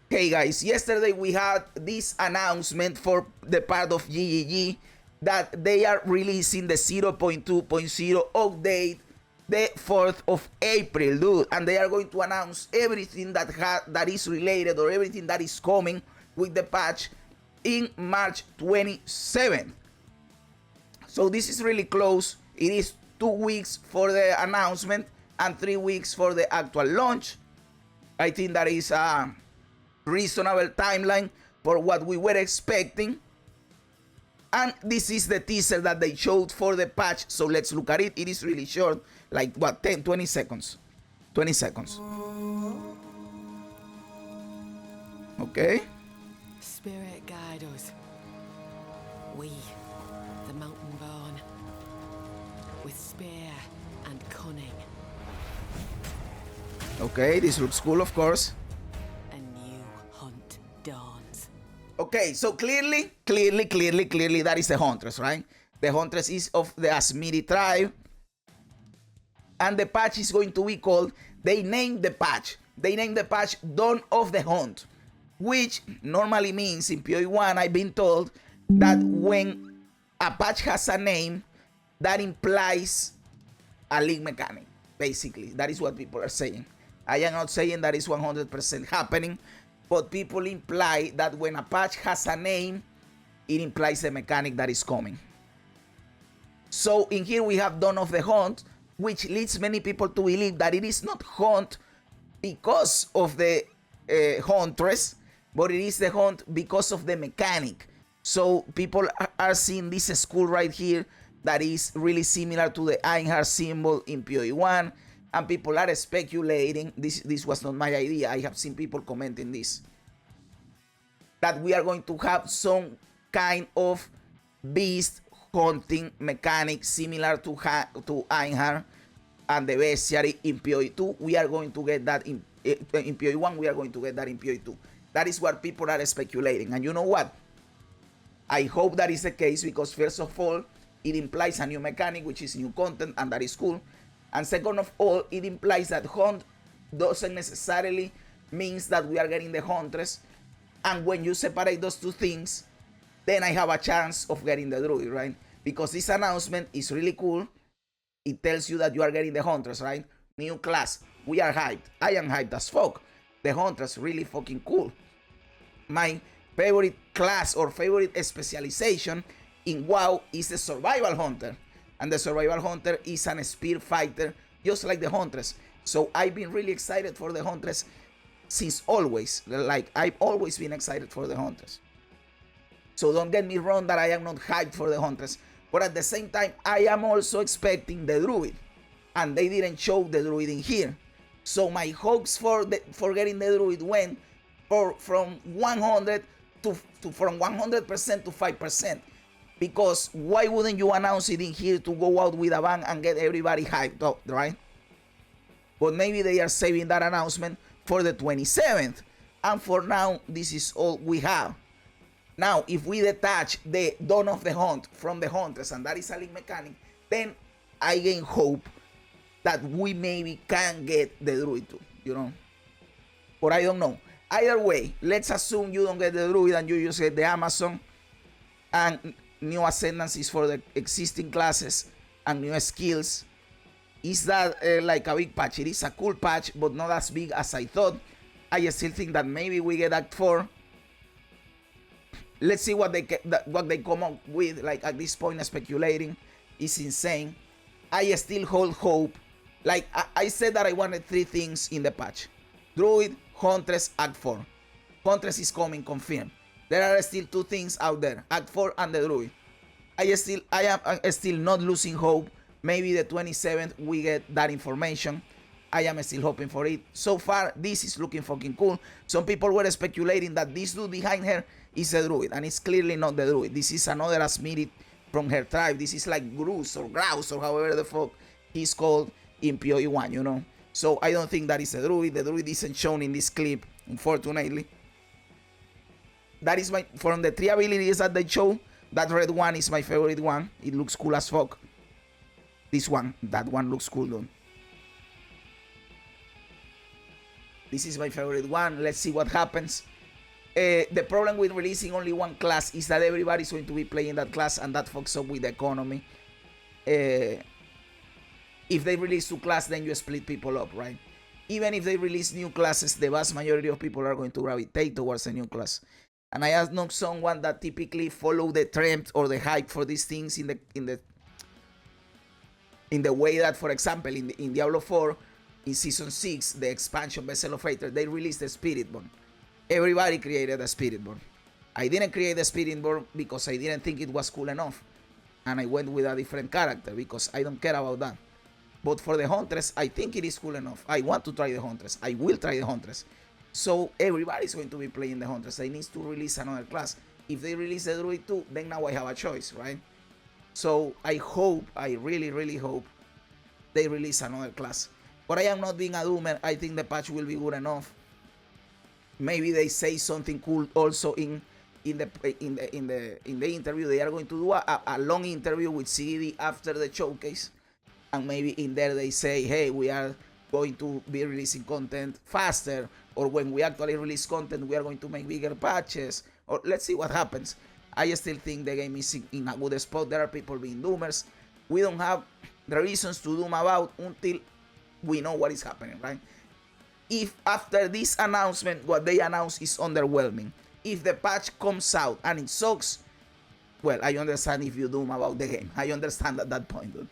Hey guys, yesterday we had this announcement for the part of GGG that they are releasing the 0.2.0 update the 4th of April, dude, and they are going to announce everything that is related or everything that is coming with the patch in March 27th. So this is really close. It is 2 weeks for the announcement and 3 weeks for the actual launch. I think that is a reasonable timeline for what we were expecting. And this is the teaser that they showed for the patch. So let's look at it. It is really short, like what, 10, 20 seconds. 20 seconds. Okay. Spirit guide us. We, the mountain born, with spear and cunning. Okay, this looks cool, of course. A new hunt dawns. Okay, so clearly, that is the Huntress, right? The Huntress is of the Asmiri tribe. And the patch is going to be called, they named the patch Dawn of the Hunt, which normally means in PoE 1, I've been told that when a patch has a name, that implies a league mechanic, basically. That is what people are saying. I am not saying that is 100% happening, but people imply that when a patch has a name, it implies a mechanic that is coming. So in here we have Dawn of the Hunt, which leads many people to believe that it is not hunt because of the Huntress, but it is the hunt because of the mechanic. So people are seeing this school right here that is really similar to the Einhar symbol in PoE 1, and people are speculating, this was not my idea, I have seen people commenting this, that we are going to have some kind of beast hunting mechanic similar to Einhar and the bestiary in PoE 2. We are going to get that in PoE 1, we are going to get that in PoE 2. That is what people are speculating. And you know what? I hope that is the case, because first of all, it implies a new mechanic, which is new content, and that is cool. And second of all, it implies that hunt doesn't necessarily means that we are getting the Huntress. And when you separate those two things, then I have a chance of getting the Druid, right? Because this announcement is really cool. It tells you that you are getting the Huntress, right? New class. We are hyped. I am hyped as fuck. The Huntress really fucking cool. My favorite class or favorite specialization in WoW is the Survival Hunter. And the Survival Hunter is an spear fighter, just like the Huntress. So I've been really excited for the Huntress since always. Like, I've always been excited for the Huntress. So don't get me wrong that I am not hyped for the Huntress. But at the same time, I am also expecting the Druid. And they didn't show the Druid in here. So my hopes for getting the Druid went from 100 from 100% to 5%. Because why wouldn't you announce it in here to go out with a bang and get everybody hyped up, right? But maybe they are saving that announcement for the 27th. And for now, this is all we have. Now, if we detach the Dawn of the Hunt from the Huntress, and that is a league mechanic, then I gain hope that we maybe can get the Druid too, you know? But I don't know. Either way, let's assume you don't get the Druid and you just get the Amazon, and new ascendancies for the existing classes and new skills. Is that like a big patch? It is a cool patch, but not as big as I thought. I still think that maybe we get Act 4. Let's see what they come up with. Like, at this point, speculating is insane. I still hold hope. Like I said that I wanted 3 things in the patch: Druid, Huntress, Act 4. Huntress is coming, confirmed. There are still 2 things out there, Act 4 and the Druid. I am still not losing hope. Maybe the 27th we get that information. I am still hoping for it. So far, this is looking fucking cool. Some people were speculating that this dude behind her is a Druid, and it's clearly not the Druid. This is another Asmiri from her tribe. This is like Grouse or however the fuck he's called in PoE 1, you know? So I don't think that is a Druid. The Druid isn't shown in this clip, unfortunately. That is from the 3 abilities that they show, that red one is my favorite one. It looks cool as fuck. This one, that one looks cool though. This is my favorite one. Let's see what happens. The problem with releasing only one class is that everybody's going to be playing that class, and that fucks up with the economy. If they release two classes, then you split people up, right? Even if they release new classes, the vast majority of people are going to gravitate towards a new class. And I am not someone that typically follow the trend or the hype for these things in the way that, for example, in Diablo 4, in Season 6, the expansion Vessel of Aether, they released the Spiritborn. Everybody created a Spiritborn. I didn't create the Spiritborn because I didn't think it was cool enough. And I went with a different character because I don't care about that. But for the Huntress, I think it is cool enough. I want to try the Huntress. I will try the Huntress. So everybody's going to be playing the Huntress. They need to release another class. If they release the Druid too, then now I have a choice, right? So I hope, I really, really hope they release another class. But I am not being a doomer. I think the patch will be good enough. Maybe they say something cool also in the interview. They are going to do a long interview with CD after the showcase. And maybe in there they say, hey, we are going to be releasing content faster, or when we actually release content, we are going to make bigger patches, or let's see what happens. I still think the game is in a good spot. There are people being doomers. We don't have the reasons to doom about until we know what is happening, right? If after this announcement, what they announce is underwhelming, if the patch comes out and it sucks, well, I understand if you doom about the game. I understand at that point, dude.